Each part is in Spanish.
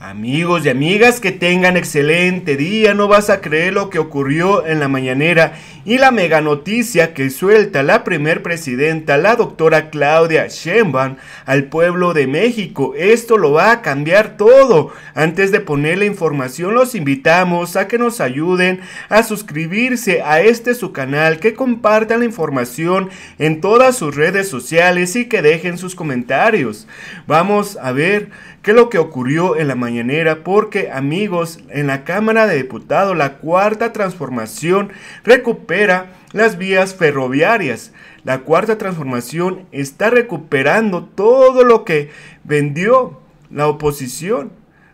Amigos y amigas, que tengan excelente día. No vas a creer lo que ocurrió en la mañanera y la mega noticia que suelta la primer presidenta, la doctora Claudia Sheinbaum, al pueblo de México. Esto lo va a cambiar todo. Antes de poner la información, los invitamos a que nos ayuden a suscribirse a su canal, que compartan la información en todas sus redes sociales y que dejen sus comentarios. Vamos a ver qué es lo que ocurrió en la mañanera, porque, amigos, en la Cámara de Diputados la Cuarta Transformación recupera las vías ferroviarias. La Cuarta Transformación está recuperando todo lo que vendió la oposición.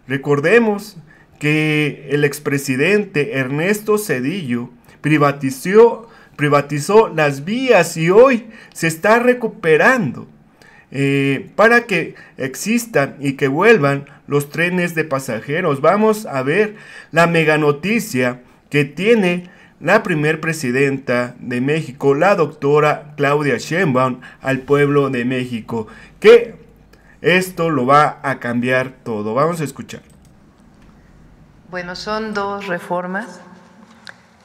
Recordemos que el expresidente Ernesto Zedillo privatizó las vías y hoy se está recuperando para que existan y que vuelvan los trenes de pasajeros. Vamos a ver la mega noticia que tiene la primer presidenta de México, la doctora Claudia Sheinbaum, al pueblo de México, que esto lo va a cambiar todo. Vamos a escuchar. Bueno, son dos reformas.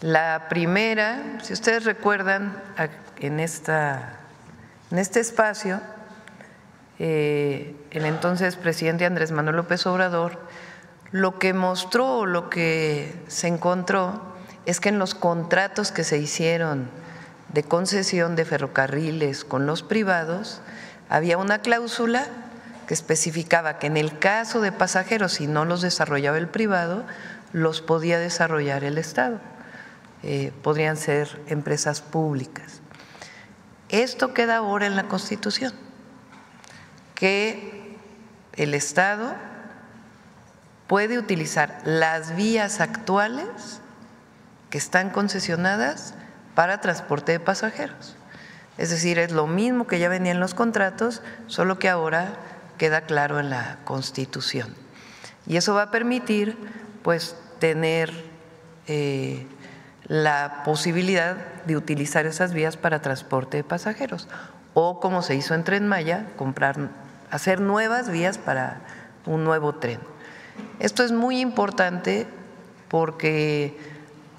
La primera, si ustedes recuerdan, en este espacio, el entonces presidente Andrés Manuel López Obrador lo que mostró, lo que se encontró, es que en los contratos que se hicieron de concesión de ferrocarriles con los privados, había una cláusula que especificaba que en el caso de pasajeros, si no los desarrollaba el privado, los podía desarrollar el Estado. Podrían ser empresas públicas. Esto queda ahora en la Constitución, que el Estado puede utilizar las vías actuales que están concesionadas para transporte de pasajeros. Es decir, es lo mismo que ya venía en los contratos, solo que ahora queda claro en la Constitución. Y eso va a permitir, pues, tener la posibilidad de utilizar esas vías para transporte de pasajeros, o como se hizo en Tren Maya, hacer nuevas vías para un nuevo tren. Esto es muy importante porque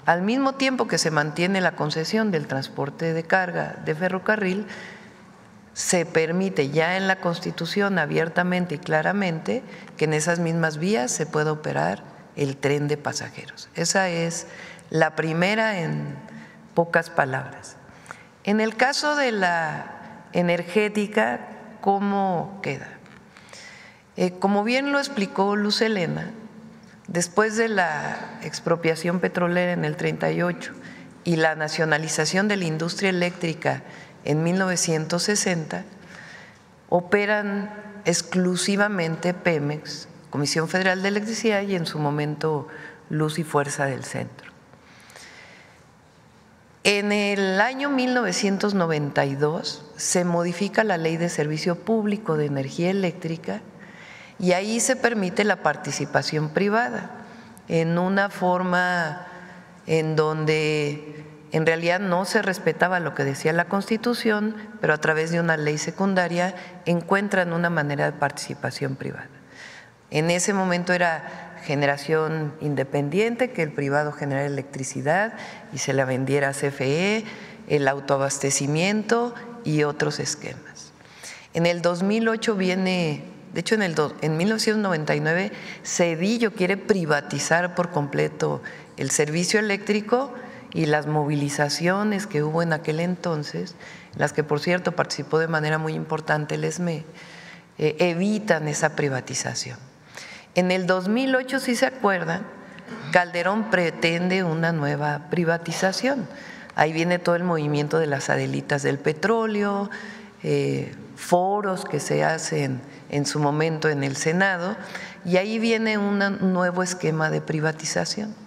al mismo tiempo que se mantiene la concesión del transporte de carga de ferrocarril, se permite ya en la Constitución abiertamente y claramente que en esas mismas vías se pueda operar el tren de pasajeros. Esa es la primera, en pocas palabras. En el caso de la energética, ¿cómo queda? Como bien lo explicó Luz Helena, después de la expropiación petrolera en el 38 y la nacionalización de la industria eléctrica en 1960, operan exclusivamente Pemex, Comisión Federal de Electricidad, y en su momento Luz y Fuerza del Centro. En el año 1992 se modifica la Ley de Servicio Público de Energía Eléctrica y ahí se permite la participación privada en una forma en donde en realidad no se respetaba lo que decía la Constitución, pero a través de una ley secundaria encuentran una manera de participación privada. En ese momento era generación independiente, que el privado generara electricidad y se la vendiera a CFE, el autoabastecimiento y otros esquemas. En el 2008 viene, de hecho en 1999, Zedillo quiere privatizar por completo el servicio eléctrico, y las movilizaciones que hubo en aquel entonces, en las que por cierto participó de manera muy importante el ESME, evitan esa privatización. En el 2008, si se acuerdan, Calderón pretende una nueva privatización. Ahí viene todo el movimiento de las Adelitas del petróleo, foros que se hacen en su momento en el Senado, y ahí viene un nuevo esquema de privatización.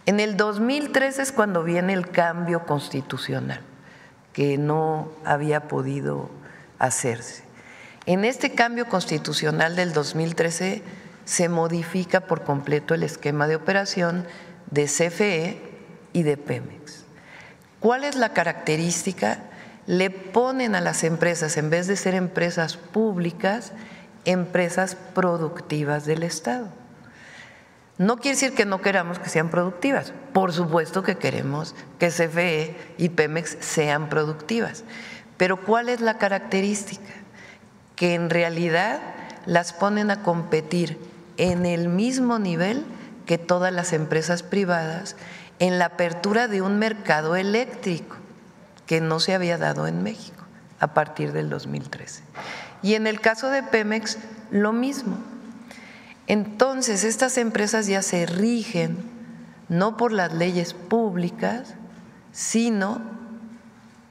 En el 2003 es cuando viene el cambio constitucional, que no había podido hacerse. En este cambio constitucional del 2013 se modifica por completo el esquema de operación de CFE y de Pemex. ¿Cuál es la característica? Le ponen a las empresas, en vez de ser empresas públicas, empresas productivas del Estado. No quiere decir que no queramos que sean productivas. Por supuesto que queremos que CFE y Pemex sean productivas. Pero ¿cuál es la característica? Que en realidad las ponen a competir en el mismo nivel que todas las empresas privadas en la apertura de un mercado eléctrico que no se había dado en México a partir del 2013. Y en el caso de Pemex, lo mismo. Entonces, estas empresas ya se rigen no por las leyes públicas, sino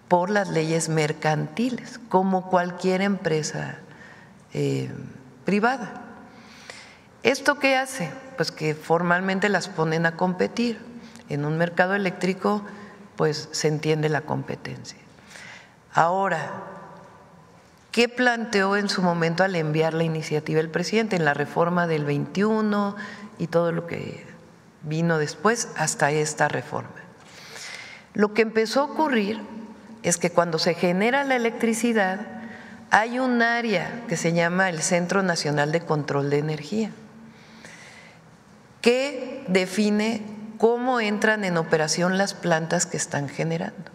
por las leyes mercantiles, como cualquier empresa privada. ¿Esto qué hace? Pues que formalmente las ponen a competir. En un mercado eléctrico, pues se entiende la competencia. Ahora, ¿qué planteó en su momento al enviar la iniciativa el presidente en la reforma del 21 y todo lo que vino después hasta esta reforma? Lo que empezó a ocurrir es que cuando se genera la electricidad hay un área que se llama el Centro Nacional de Control de Energía, que define cómo entran en operación las plantas que están generando.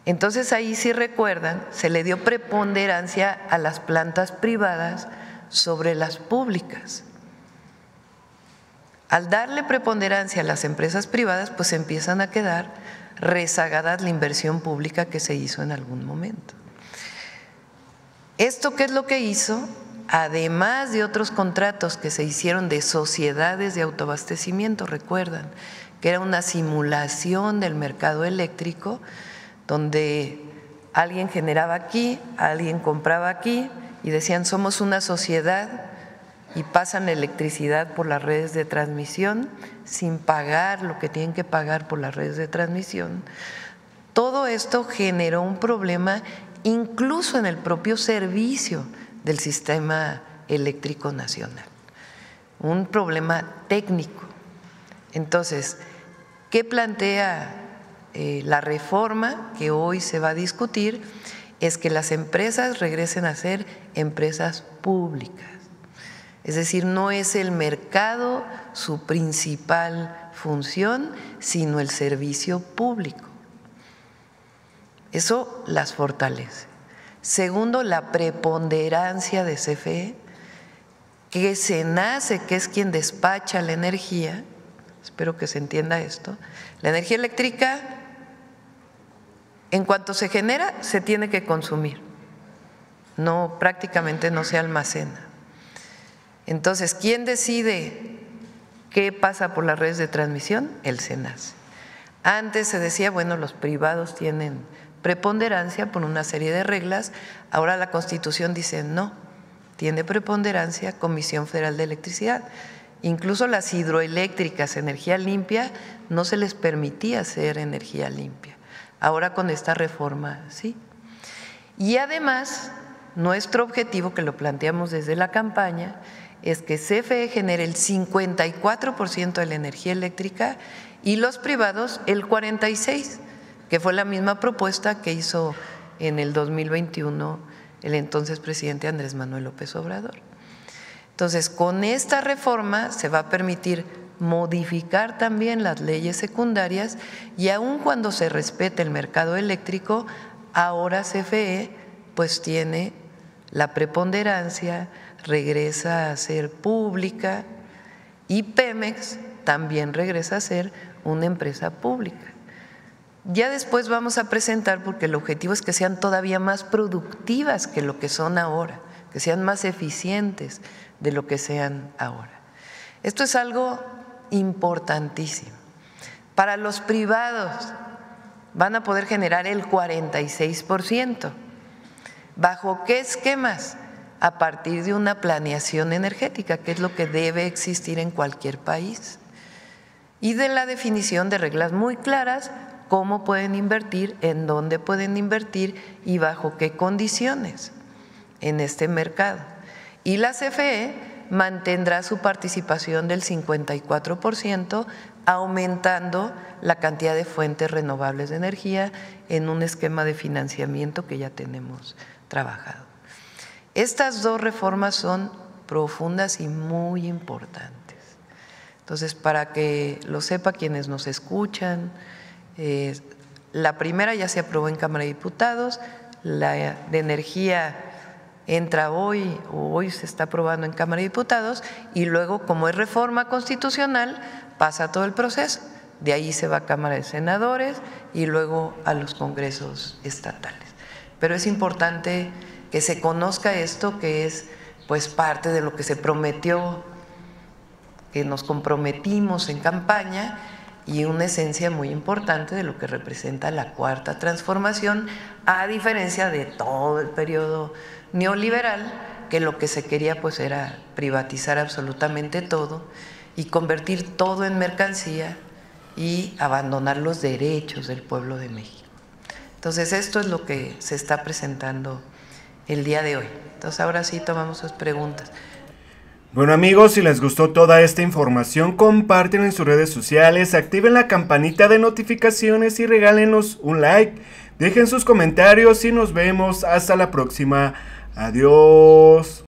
Entonces ahí, si recuerdan, se le dio preponderancia a las plantas privadas sobre las públicas. Al darle preponderancia a las empresas privadas, pues empiezan a quedar rezagadas la inversión pública que se hizo en algún momento. ¿Esto qué es lo que hizo? Además de otros contratos que se hicieron de sociedades de autoabastecimiento, recuerdan que era una simulación del mercado eléctrico, donde alguien generaba aquí, alguien compraba aquí y decían somos una sociedad y pasan electricidad por las redes de transmisión sin pagar lo que tienen que pagar por las redes de transmisión. Todo esto generó un problema incluso en el propio servicio del sistema eléctrico nacional, un problema técnico. Entonces, ¿qué plantea la reforma que hoy se va a discutir? Es que las empresas regresen a ser empresas públicas. Es decir, no es el mercado su principal función, sino el servicio público. Eso las fortalece. Segundo, la preponderancia de CFE, que SENACE, que es quien despacha la energía, espero que se entienda esto, la energía eléctrica, en cuanto se genera, se tiene que consumir, no, prácticamente no se almacena. Entonces, ¿quién decide qué pasa por las redes de transmisión? El SENACE. Antes se decía, bueno, los privados tienen preponderancia por una serie de reglas, ahora la Constitución dice no, tiene preponderancia Comisión Federal de Electricidad. Incluso las hidroeléctricas, energía limpia, no se les permitía hacer energía limpia. Ahora con esta reforma sí. Y además, nuestro objetivo, que lo planteamos desde la campaña, es que CFE genere el 54% de la energía eléctrica y los privados el 46%, que fue la misma propuesta que hizo en el 2021 el entonces presidente Andrés Manuel López Obrador. Entonces, con esta reforma se va a permitir modificar también las leyes secundarias y aun cuando se respete el mercado eléctrico, ahora CFE pues tiene la preponderancia, regresa a ser pública y Pemex también regresa a ser una empresa pública. Ya después vamos a presentar, porque el objetivo es que sean todavía más productivas que lo que son ahora, que sean más eficientes de lo que sean ahora. Esto es algo importantísimo. Para los privados van a poder generar el 46%. ¿Bajo qué esquemas? A partir de una planeación energética, que es lo que debe existir en cualquier país, y de la definición de reglas muy claras, cómo pueden invertir, en dónde pueden invertir y bajo qué condiciones en este mercado. Y la CFE mantendrá su participación del 54%, aumentando la cantidad de fuentes renovables de energía en un esquema de financiamiento que ya tenemos trabajado. Estas dos reformas son profundas y muy importantes. Entonces, para que lo sepa quienes nos escuchan, la primera ya se aprobó en Cámara de Diputados, la de energía entra hoy o hoy se está aprobando en Cámara de Diputados y luego, como es reforma constitucional, pasa todo el proceso. De ahí se va a Cámara de Senadores y luego a los congresos estatales. Pero es importante que se conozca esto, que es pues parte de lo que se prometió, que nos comprometimos en campaña, y una esencia muy importante de lo que representa la Cuarta Transformación, a diferencia de todo el periodo neoliberal, que lo que se quería pues era privatizar absolutamente todo y convertir todo en mercancía y abandonar los derechos del pueblo de México. Entonces, esto es lo que se está presentando el día de hoy. Entonces, ahora sí tomamos sus preguntas. Bueno amigos, si les gustó toda esta información, compártanla en sus redes sociales, activen la campanita de notificaciones y regálenos un like. Dejen sus comentarios y nos vemos hasta la próxima. Adiós.